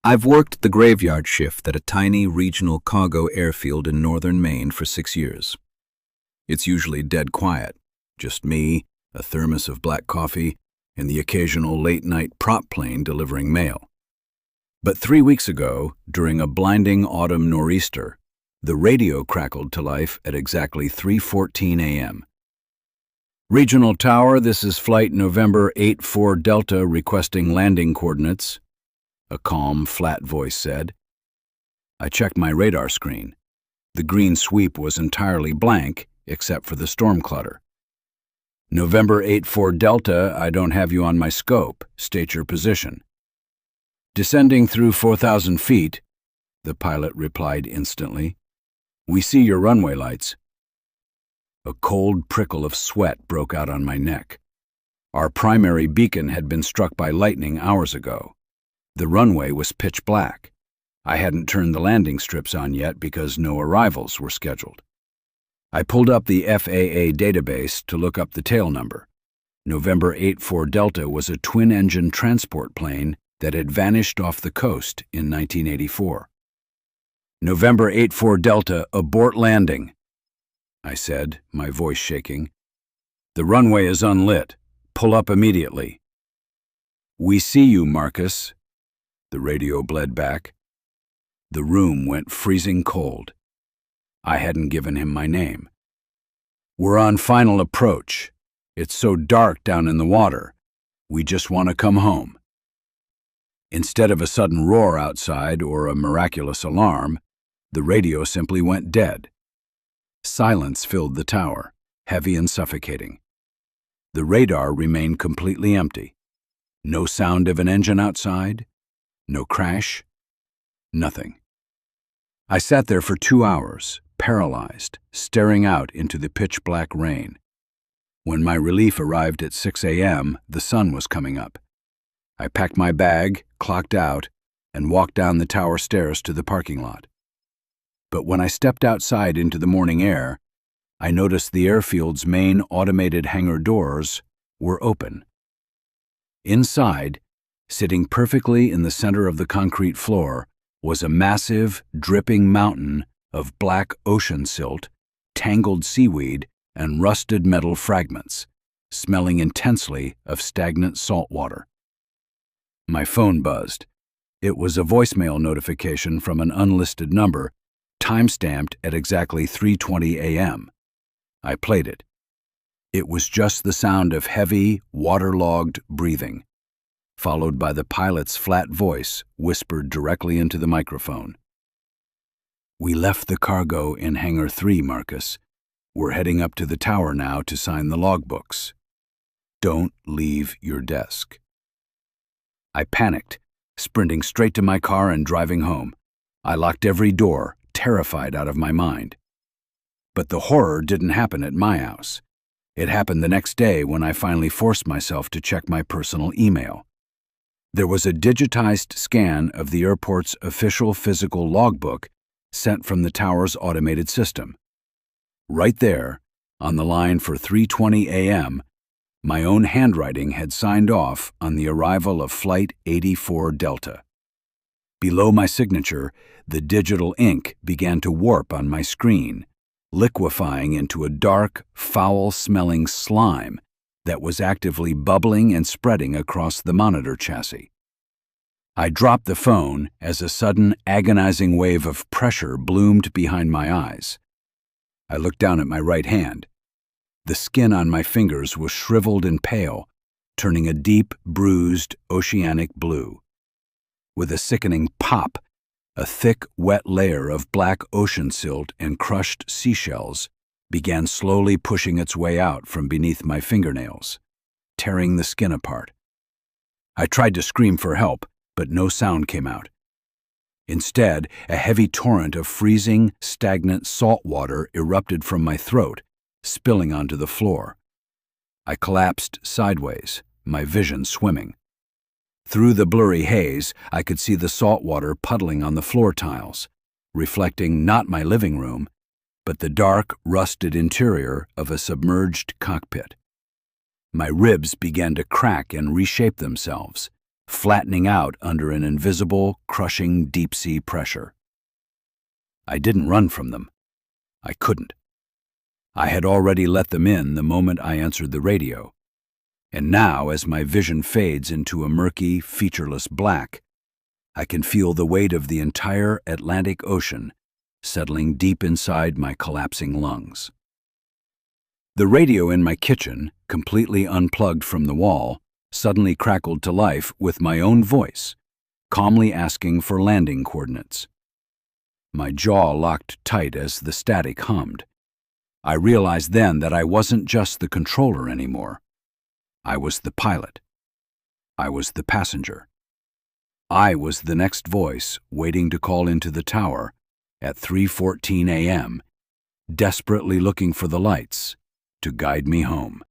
I've worked the graveyard shift at a tiny regional cargo airfield in northern Maine for 6 years. It's usually dead quiet, just me, a thermos of black coffee, and the occasional late-night prop plane delivering mail. But 3 weeks ago, during a blinding autumn nor'easter, the radio crackled to life at exactly 3:14 a.m. Regional Tower, this is Flight November 84 Delta requesting landing coordinates, a calm, flat voice said. I checked my radar screen. The green sweep was entirely blank, except for the storm clutter. November 84 Delta, I don't have you on my scope. State your position. Descending through 4,000 feet, the pilot replied instantly. We see your runway lights. A cold prickle of sweat broke out on my neck. Our primary beacon had been struck by lightning hours ago. The runway was pitch black. I hadn't turned the landing strips on yet because no arrivals were scheduled. I pulled up the FAA database to look up the tail number. November 84 Delta was a twin-engine transport plane that had vanished off the coast in 1984. November 84 Delta, abort landing, I said, my voice shaking. The runway is unlit. Pull up immediately. We see you, Marcus, the radio bled back. The room went freezing cold. I hadn't given him my name. We're on final approach. It's so dark down in the water. We just want to come home. Instead of a sudden roar outside or a miraculous alarm, the radio simply went dead. Silence filled the tower, heavy and suffocating. The radar remained completely empty. No sound of an engine outside, no crash, nothing. I sat there for 2 hours, paralyzed, staring out into the pitch-black rain. When my relief arrived at 6 a.m., the sun was coming up. I packed my bag, clocked out, and walked down the tower stairs to the parking lot. But when I stepped outside into the morning air, I noticed the airfield's main automated hangar doors were open. Inside, sitting perfectly in the center of the concrete floor, was a massive, dripping mountain of black ocean silt, tangled seaweed, and rusted metal fragments, smelling intensely of stagnant salt water. My phone buzzed. It was a voicemail notification from an unlisted number, time-stamped at exactly 3:20 a.m. I played it. It was just the sound of heavy, waterlogged breathing, followed by the pilot's flat voice whispered directly into the microphone. We left the cargo in Hangar 3, Marcus. We're heading up to the tower now to sign the logbooks. Don't leave your desk. I panicked, sprinting straight to my car and driving home. I locked every door, terrified out of my mind. But the horror didn't happen at my house. It happened the next day when I finally forced myself to check my personal email. There was a digitized scan of the airport's official physical logbook sent from the tower's automated system. Right there, on the line for 3:20 a.m., my own handwriting had signed off on the arrival of Flight 84 Delta. Below my signature, the digital ink began to warp on my screen, liquefying into a dark, foul-smelling slime that was actively bubbling and spreading across the monitor chassis. I dropped the phone as a sudden, agonizing wave of pressure bloomed behind my eyes. I looked down at my right hand. The skin on my fingers was shriveled and pale, turning a deep, bruised, oceanic blue. With a sickening pop, a thick, wet layer of black ocean silt and crushed seashells began slowly pushing its way out from beneath my fingernails, tearing the skin apart. I tried to scream for help, but no sound came out. Instead, a heavy torrent of freezing, stagnant salt water erupted from my throat, spilling onto the floor. I collapsed sideways, my vision swimming. Through the blurry haze, I could see the salt water puddling on the floor tiles, reflecting not my living room, but the dark, rusted interior of a submerged cockpit. My ribs began to crack and reshape themselves, flattening out under an invisible, crushing deep-sea pressure. I didn't run from them. I couldn't. I had already let them in the moment I answered the radio. And now, as my vision fades into a murky, featureless black, I can feel the weight of the entire Atlantic Ocean settling deep inside my collapsing lungs. The radio in my kitchen, completely unplugged from the wall, suddenly crackled to life with my own voice, calmly asking for landing coordinates. My jaw locked tight as the static hummed. I realized then that I wasn't just the controller anymore. I was the pilot. I was the passenger. I was the next voice waiting to call into the tower at 3:14 a.m., desperately looking for the lights to guide me home.